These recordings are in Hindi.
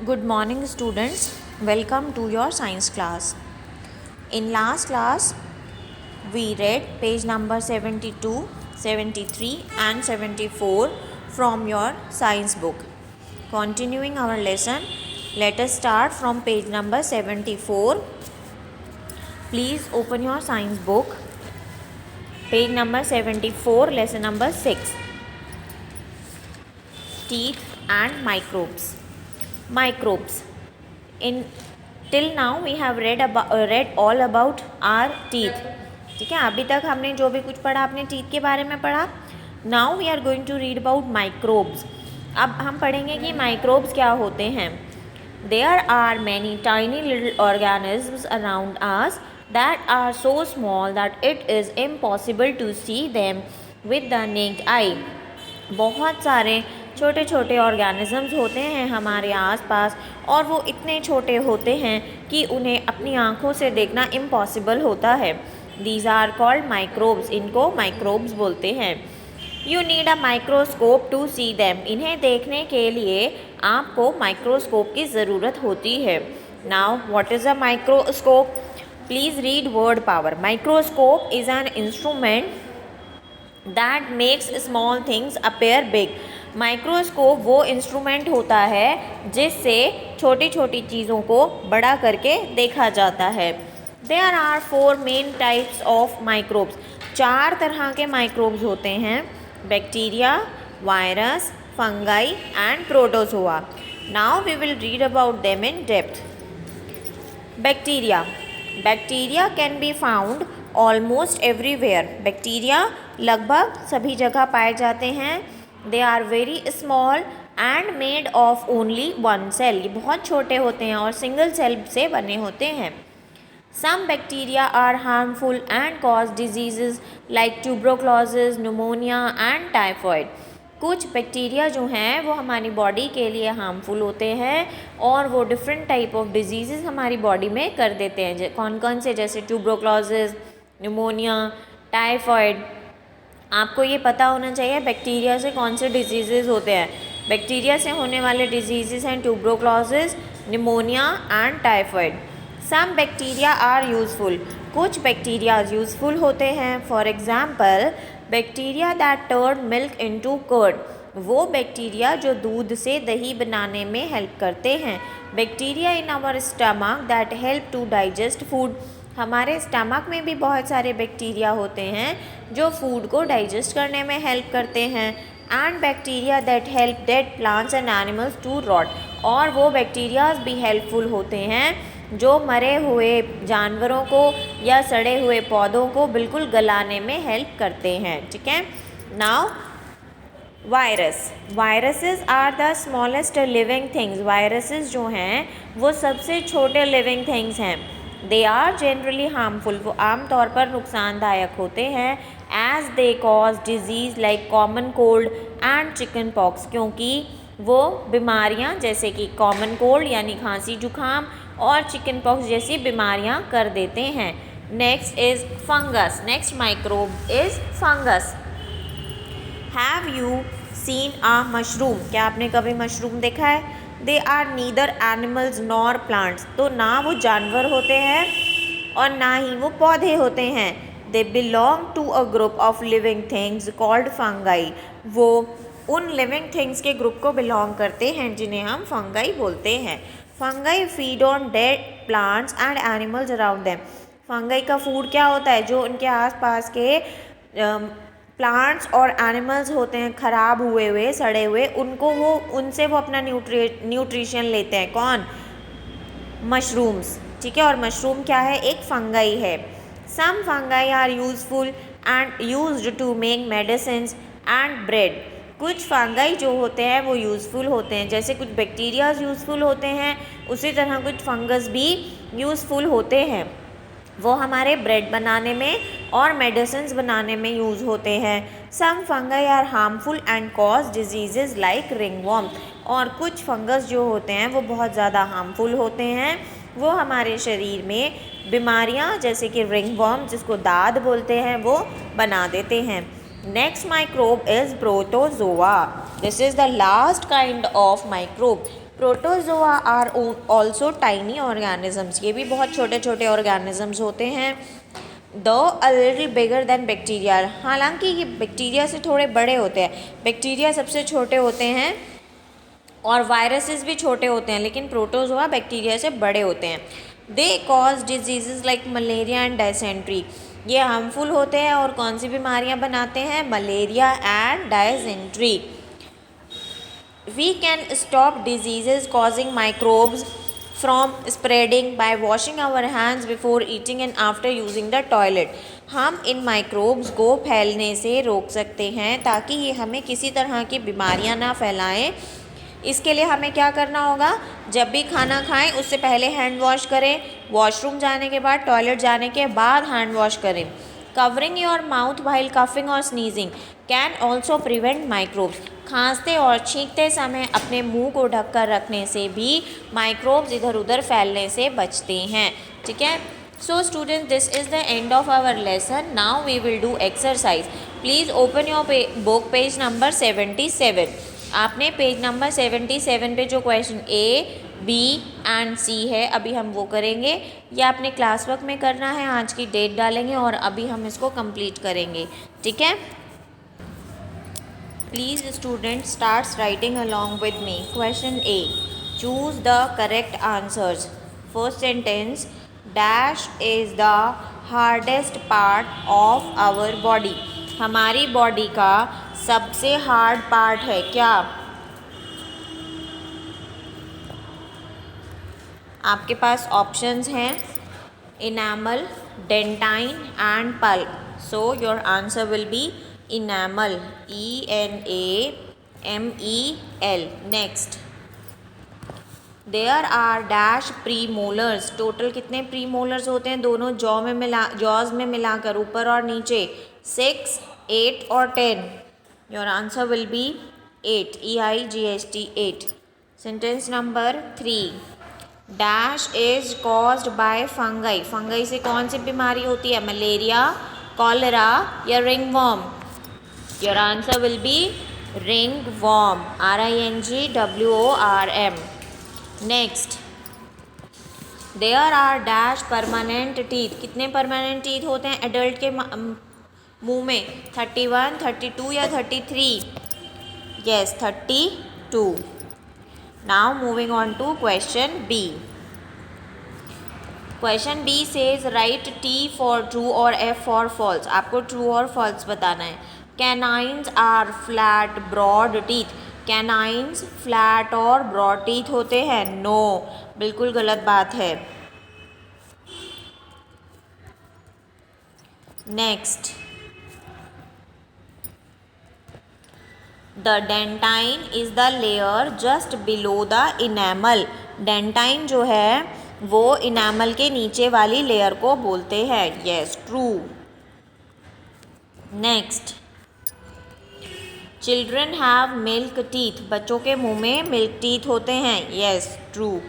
Good morning, students. Welcome to your science class. In last class, we read page number 72, 73, and 74 from your science book. Continuing our lesson, let us start from page number 74. Please open your science book. Page number 74, lesson number 6. Teeth and microbes. Microbes. In till now we have read all about our teeth. ठीक है, अभी तक हमने जो भी कुछ पढ़ा अपने टीथ के बारे में पढ़ा. Now we are going to read about microbes. अब हम पढ़ेंगे कि माइक्रोब्स क्या होते हैं. There are many tiny little organisms around us that are so small that it is impossible to see them with the naked eye. बहुत सारे छोटे छोटे ऑर्गेनिजम्स होते हैं हमारे आसपास और वो इतने छोटे होते हैं कि उन्हें अपनी आँखों से देखना इम्पॉसिबल होता है. These are called microbes. इनको माइक्रोब्स बोलते हैं. You need a microscope to see them. इन्हें देखने के लिए आपको माइक्रोस्कोप की ज़रूरत होती है. Now what is a microscope? Please read word power. Microscope is an instrument that makes small things appear big. Microscope वो इंस्ट्रूमेंट होता है जिससे छोटी छोटी चीज़ों को बड़ा करके देखा जाता है. There are 4 main types of microbes. 4 तरह के माइक्रोब्स होते हैं. Bacteria, virus, fungi and protozoa. Now we will read about them in depth. Bacteria. Bacteria can be found almost everywhere. Bacteria लगभग सभी जगह पाए जाते हैं. They are very small and made of only one cell. ये बहुत छोटे होते हैं और सिंगल सेल से बने होते हैं. Some bacteria are harmful and cause disease like tuberculosis, pneumonia and typhoid. कुछ बैक्टीरिया जो हैं वो हमारी बॉडी के लिए हार्मफुल होते हैं और वो डिफरेंट टाइप ऑफ डिजीज़ हमारी बॉडी में कर देते हैं. कौन कौन से? जैसे ट्यूबरक्लोसिस, न्यूमोनिया, टाइफॉइड. आपको ये पता होना चाहिए बैक्टीरिया से कौन से डिजीज़ होते हैं. बैक्टीरिया से होने वाले डिजीज़ हैं tuberculosis, pneumonia and typhoid. Some bacteria are useful. कुछ बैक्टीरिया यूज़फुल होते हैं. For example bacteria that turn milk into curd. वो बैक्टीरिया जो दूध से दही बनाने में हेल्प करते हैं. Bacteria in our stomach that help to digest food. हमारे स्टमक में भी बहुत सारे बैक्टीरिया होते हैं जो फूड को डाइजेस्ट करने में हेल्प करते हैं. And bacteria that help dead plants and animals to rot. और वो बैक्टीरियाज भी हेल्पफुल होते हैं जो मरे हुए जानवरों को या सड़े हुए पौधों को बिल्कुल गलाने में हेल्प करते हैं. ठीक है. Now virus. Viruses are the smallest living things. Viruses जो हैं वो सबसे छोटे लिविंग थिंग्स हैं. They are generally harmful. वो आमतौर पर नुकसानदायक होते हैं. As they cause disease like common cold and chicken pox. क्योंकि वो बीमारियां जैसे कि कॉमन कोल्ड यानी खांसी जुकाम और चिकन पॉक्स जैसी बीमारियां कर देते हैं. Next is fungus. Next microbe is fungus. Have you seen a mushroom. क्या आपने कभी मशरूम देखा है? They are neither animals nor plants. तो ना वो जानवर होते हैं और ना ही वो पौधे होते हैं. They belong to a group of living things called fungi. वो उन लिविंग थिंग्स के ग्रुप को बिलोंग करते हैं जिन्हें हम फंगाई बोलते हैं. Fungi feed on dead plants and animals around them. Fungi का फूड क्या होता है? जो उनके आसपास के प्लांट्स और एनिमल्स होते हैं ख़राब हुए हुए सड़े हुए, उनसे वो अपना न्यूट्रिशन लेते हैं. कौन? मशरूम्स. ठीक है. और मशरूम क्या है? एक फंगाई है. Some fungi are useful and used to make medicines and bread. कुछ फंगाई जो होते हैं वो यूज़फुल होते हैं. जैसे कुछ बैक्टीरियाज यूज़फुल होते हैं उसी तरह कुछ फंगस भी यूज़फुल होते हैं. वो हमारे ब्रेड बनाने में और मेडिसिन्स बनाने में यूज़ होते हैं. Some fungi are harmful and cause disease like ringworm. और कुछ फंगस जो होते हैं वो बहुत ज़्यादा हार्मफुल होते हैं. वो हमारे शरीर में बीमारियां जैसे कि रिंगवॉर्म जिसको दाद बोलते हैं वो बना देते हैं. Next microbe is protozoa. This is the last kind of microbe. Protozoa are also tiny organisms, ये भी बहुत छोटे छोटे ऑर्गेनिजम्स होते हैं। Though a little bigger than bacteria, हालांकि ये बैक्टीरिया से थोड़े बड़े होते हैं, बैक्टीरिया सबसे छोटे होते हैं और वायरसेस भी छोटे होते हैं, लेकिन प्रोटोजोआ बैक्टीरिया से बड़े होते हैं। They cause disease like malaria and dysentery, ये हार्मफुल होते हैं और कौन सी बीमारियां बनाते हैं, malaria and dysentery. We can stop diseases causing microbes from spreading by washing our hands before eating and after using the toilet, हम इन माइक्रोब्स को फैलने से रोक सकते हैं ताकि ये हमें किसी तरह की बीमारियां ना फैलाएं। इसके लिए हमें क्या करना होगा, जब भी खाना खाएं उससे पहले हैंड वॉश करें, वॉशरूम जाने के बाद, टॉयलेट जाने के बाद हैंड वॉश करें। Covering your mouth while coughing और sneezing can also prevent microbes, खांसते और छींकते समय अपने मुंह को ढककर रखने से भी माइक्रोब्स इधर उधर फैलने से बचते हैं। ठीक है, so students, this is the end of our lesson. Now we will do exercise. Please open your book page number 77। आपने पेज नंबर 77 पे जो question A, B and C है अभी हम वो करेंगे। या अपने क्लास वर्क में करना है, आज की डेट डालेंगे और अभी हम इसको कंप्लीट करेंगे। ठीक है, please student starts writing along with me. Question A, choose the correct answers. First sentence, dash is the hardest part of our body, हमारी बॉडी का सबसे हार्ड पार्ट है क्या? आपके पास ऑप्शंस हैं enamel, dentine and pulp. So your answer will be enamel, ENAMEL। Next, there are dash premolars, total कितने प्री मोलर्स होते हैं दोनों जॉज में मिलाकर, ऊपर और नीचे? 6, 8 और 10। Your answer will be 8, EIGHT 8। Sentence number 3, dash is caused by fungi, fungi से कौन सी बीमारी होती है, मलेरिया, कॉलेरा या ringworm? Your answer will be ringworm, RINGWORM। Next, there are dash permanent teeth, कितने परमानेंट टीथ होते हैं एडल्ट के मुंह में? 31, 32 या 33? Yes, 32। Now moving on to question B. Question B says write T for true और F फॉर फॉल्स, आपको ट्रू और फॉल्स बताना है। Canines are flat broad teeth, canines flat और ब्रॉड टीथ होते हैं? नो, बिल्कुल गलत बात है। Next, the dentine is the layer just below the enamel, dentine जो है वो इनैमल के नीचे वाली लेयर को बोलते हैं। Yes, true. Next, children have milk teeth, बच्चों के मुंह में मिल्क टीथ होते हैं? Yes, true.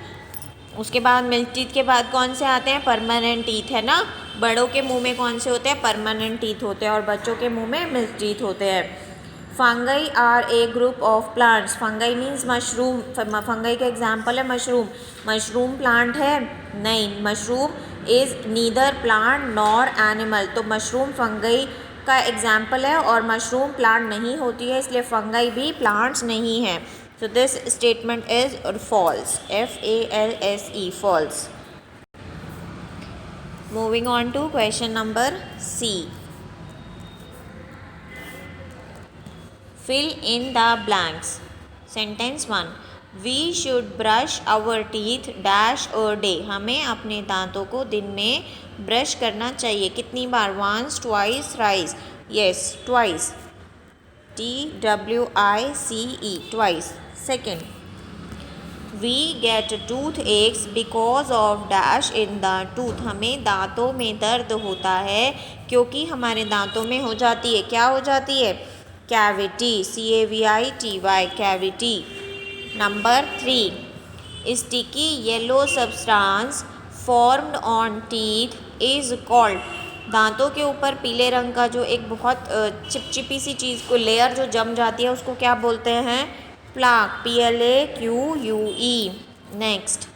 उसके बाद मिल्क टीथ के बाद कौन से आते हैं, परमानेंट टीथ है ना। बड़ों के मुंह में कौन से होते हैं, परमानेंट टीथ होते हैं, और बच्चों के मुंह में मिल्क टीथ होते हैं। Fungi are a group of plants, fungi means mushroom, fungi का एग्जाम्पल है मशरूम, मशरूम प्लांट है? नहीं, mushroom is neither plant nor animal, तो मशरूम फंगाई का एग्जाम्पल है और मशरूम प्लांट नहीं होती है, इसलिए फंगाई भी प्लांट्स नहीं है। So this statement is false, FALSE, false. Moving on to question number C। Fill in the blanks. Sentence 1, we should brush our teeth dash a day, हमें अपने दांतों को दिन में ब्रश करना चाहिए कितनी बार, once, twice, thrice? yes, twice, TWICE, twice। Second, we get toothaches because of dash in the tooth, हमें दांतों में दर्द होता है क्योंकि हमारे दांतों में हो जाती है, क्या हो जाती है, cavity, CAVITY, cavity. Number 3, sticky yellow substance formed on teeth is called, दांतों के ऊपर पीले रंग का जो एक बहुत चिपचिपी सी चीज़ को लेयर जो जम जाती है उसको क्या बोलते हैं, plaque, PLAQUE. Next,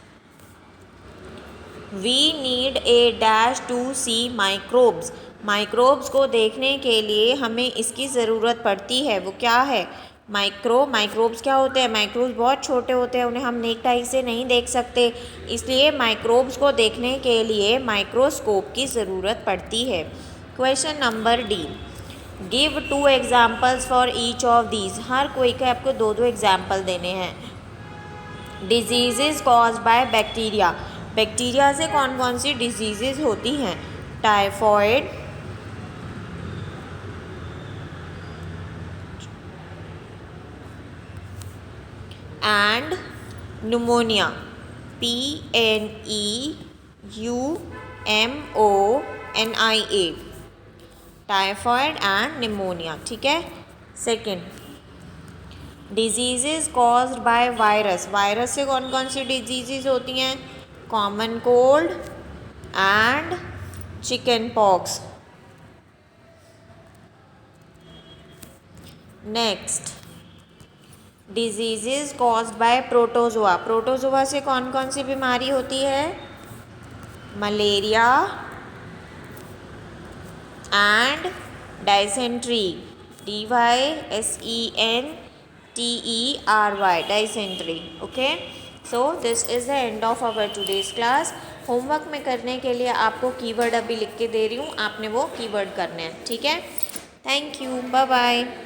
we need a dash to see microbes. Microbes को देखने के लिए हमें इसकी ज़रूरत पड़ती है। वो क्या है? माइक्रोब्स क्या होते हैं? माइक्रोब्स बहुत छोटे होते हैं, उन्हें हम नेक्ड आई से नहीं देख सकते, इसलिए माइक्रोब्स को देखने के लिए माइक्रोस्कोप की ज़रूरत पड़ती है। Question number D, give 2 examples for each of these. हर कोई के आपको 2 एग्जाम्पल देने हैं। Disease caused by bacteria, bacteria से कौन कौन सी डिजीज़ होती हैं? Typhoid, and pneumonia, PNEUMONIA, typhoid and pneumonia. ठीक है। Second, disease caused by virus, virus से कौन कौन सी डिजीज़ होती हैं? Common cold and chicken pox. Next, disease caused by protozoa, protozoa से कौन कौन सी बीमारी होती है? Malaria and dysentery, DYSENTERY, dysentery. Okay, so this is the end of our today's class. Homework में करने के लिए आपको कीवर्ड अभी लिख के दे रही हूँ, आपने वो कीवर्ड करने हैं। ठीक है। Thank you, bye bye.